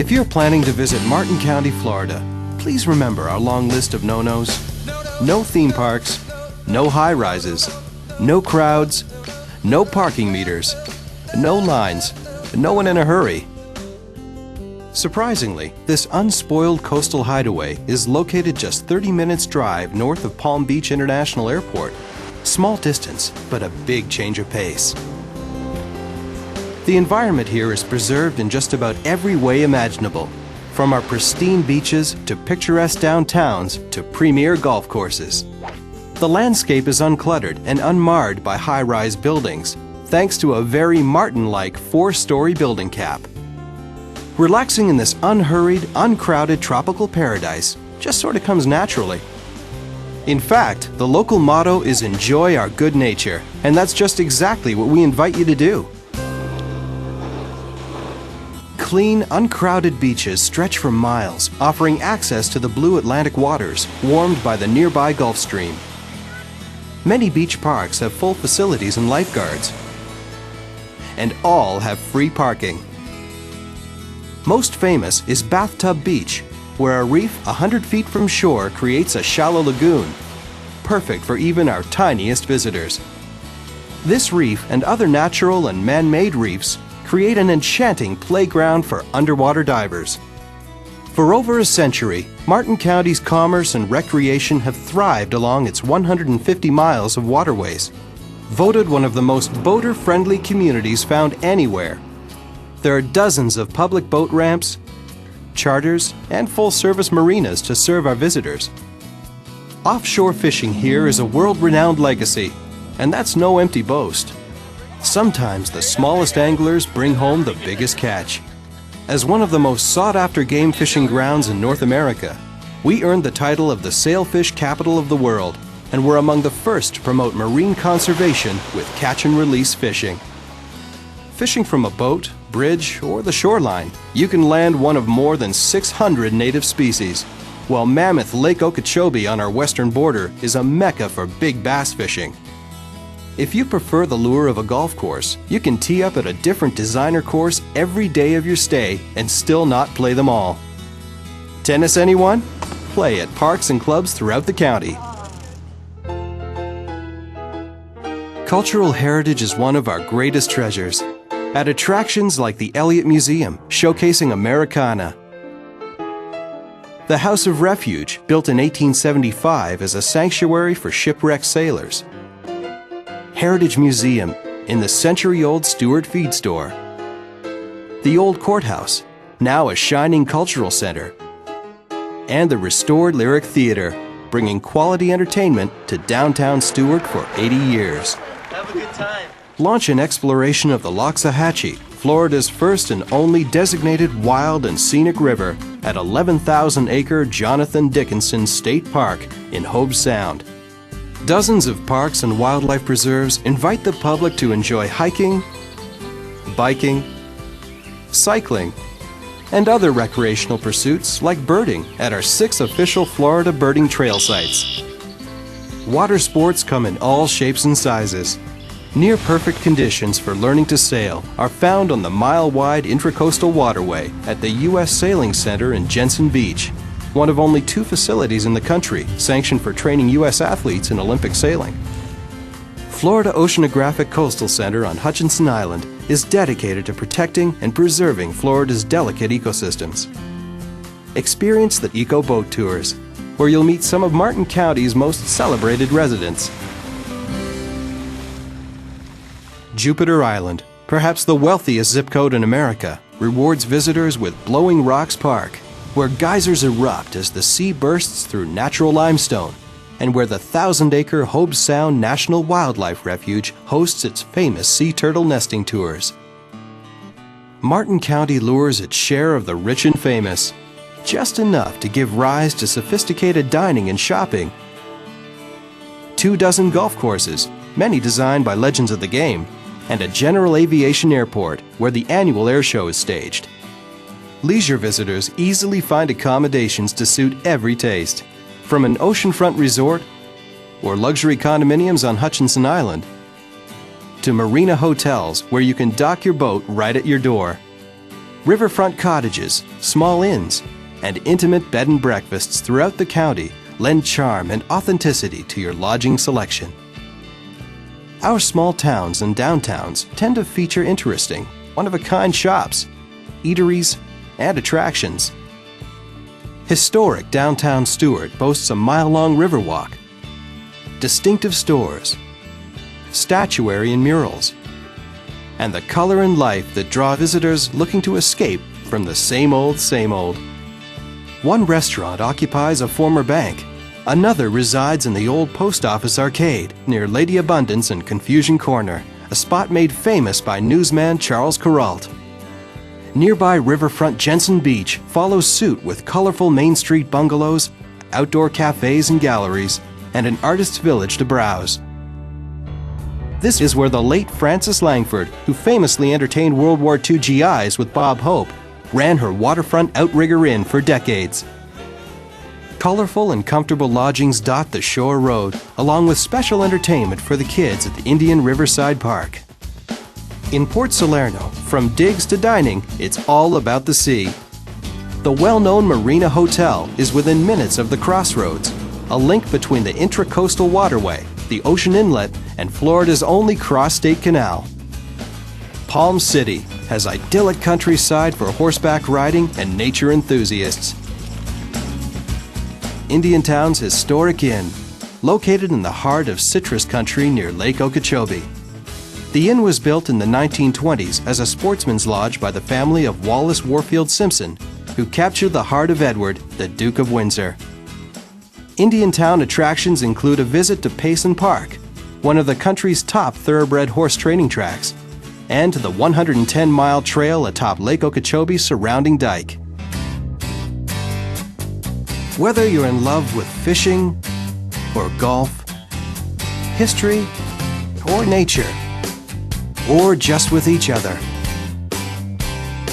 If you're planning to visit Martin County, Florida, please remember our long list of no-nos. No theme parks, no high-rises, no crowds, no parking meters, no lines, no one in a hurry. Surprisingly, this unspoiled coastal hideaway is located just 30 minutes drive north of Palm Beach International Airport. Small distance, but a big change of pace. The environment here is preserved in just about every way imaginable, from our pristine beaches to picturesque downtowns to premier golf courses. The landscape is uncluttered and unmarred by high-rise buildings, thanks to a very Martin-like 4-story building cap. Relaxing in this unhurried, uncrowded tropical paradise just sort of comes naturally. In fact, the local motto is "Enjoy our good nature," and that's just exactly what we invite you to do. Clean, uncrowded beaches stretch for miles, offering access to the blue Atlantic waters, warmed by the nearby Gulf Stream. Many beach parks have full facilities and lifeguards, and all have free parking. Most famous is Bathtub Beach, where a reef 100 feet from shore creates a shallow lagoon, perfect for even our tiniest visitors. This reef and other natural and man-made reefs create an enchanting playground for underwater divers. For over a century, Martin County's commerce and recreation have thrived along its 150 miles of waterways. Voted one of the most boater-friendly communities found anywhere, there are dozens of public boat ramps, charters, and full-service marinas to serve our visitors. Offshore fishing here is a world-renowned legacy, and that's no empty boast. Sometimes the smallest anglers bring home the biggest catch. As one of the most sought-after game fishing grounds in North America, we earned the title of the sailfish capital of the world and were among the first to promote marine conservation with catch-and-release fishing. Fishing from a boat, bridge, or the shoreline, you can land one of more than 600 native species, while Mammoth Lake Okeechobee on our western border is a mecca for big bass fishing. If you prefer the lure of a golf course, you can tee up at a different designer course every day of your stay and still not play them all. Tennis, anyone? Play at parks and clubs throughout the county. Cultural heritage is one of our greatest treasures. At attractions like the Elliott Museum, showcasing Americana, the House of Refuge, built in 1875 as a sanctuary for shipwrecked sailors, Heritage Museum in the century-old Stewart Feed Store, the Old Courthouse, now a shining cultural center, and the restored Lyric Theater, bringing quality entertainment to downtown Stewart for 80 years. Have a good time. Launch an exploration of the Loxahatchee, Florida's first and only designated wild and scenic river, at 11,000-acre Jonathan Dickinson State Park in Hobe Sound. Dozens of parks and wildlife preserves invite the public to enjoy hiking, biking, cycling, and other recreational pursuits like birding at our 6 official Florida birding trail sites. Water sports come in all shapes and sizes. Near-perfect conditions for learning to sail are found on the mile-wide Intracoastal Waterway at the U.S. Sailing Center in Jensen Beach, one of only 2 facilities in the country sanctioned for training U.S. athletes in Olympic sailing. Florida Oceanographic Coastal Center on Hutchinson Island is dedicated to protecting and preserving Florida's delicate ecosystems. Experience the Eco Boat Tours, where you'll meet some of Martin County's most celebrated residents. Jupiter Island, perhaps the wealthiest zip code in America, rewards visitors with Blowing Rocks Park, where geysers erupt as the sea bursts through natural limestone, and where the 1,000-acre Hobe Sound National Wildlife Refuge hosts its famous sea turtle nesting tours. Martin County lures its share of the rich and famous, just enough to give rise to sophisticated dining and shopping. 24 golf courses, many designed by legends of the game, and a general aviation airport where the annual air show is staged. Leisure visitors easily find accommodations to suit every taste, from an oceanfront resort or luxury condominiums on Hutchinson Island to marina hotels where you can dock your boat right at your door. Riverfront cottages, small inns, and intimate bed and breakfasts throughout the county lend charm and authenticity to your lodging selection. Our small towns and downtowns tend to feature interesting, one-of-a-kind shops, eateries, and attractions. Historic downtown Stewart boasts a mile-long riverwalk, distinctive stores, statuary and murals, and the color and life that draw visitors looking to escape from the same old, same old. One restaurant occupies a former bank. Another resides in the old post office arcade near Lady Abundance and Confusion Corner, a spot made famous by newsman Charles Kuralt. Nearby riverfront Jensen Beach follows suit with colorful Main Street bungalows, outdoor cafes and galleries, and an artist's village to browse. This is where the late Frances Langford, who famously entertained World War II GIs with Bob Hope, ran her waterfront outrigger inn for decades. Colorful and comfortable lodgings dot the shore road, along with special entertainment for the kids at the Indian Riverside Park. In Port Salerno, from digs to dining, it's all about the sea. The well-known Marina Hotel is within minutes of the crossroads, a link between the intracoastal waterway, the ocean inlet, and Florida's only cross-state canal. Palm City has idyllic countryside for horseback riding and nature enthusiasts. Indiantown's historic inn, located in the heart of citrus country near Lake Okeechobee. The inn was built in the 1920s as a sportsman's lodge by the family of Wallace Warfield Simpson, who captured the heart of Edward, the Duke of Windsor. Indiantown attractions include a visit to Payson Park, one of the country's top thoroughbred horse training tracks, and to the 110-mile trail atop Lake Okeechobee's surrounding dike. Whether you're in love with fishing or golf, history or nature, or just with each other,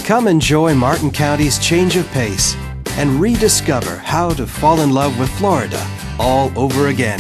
come enjoy Martin County's change of pace and rediscover how to fall in love with Florida all over again.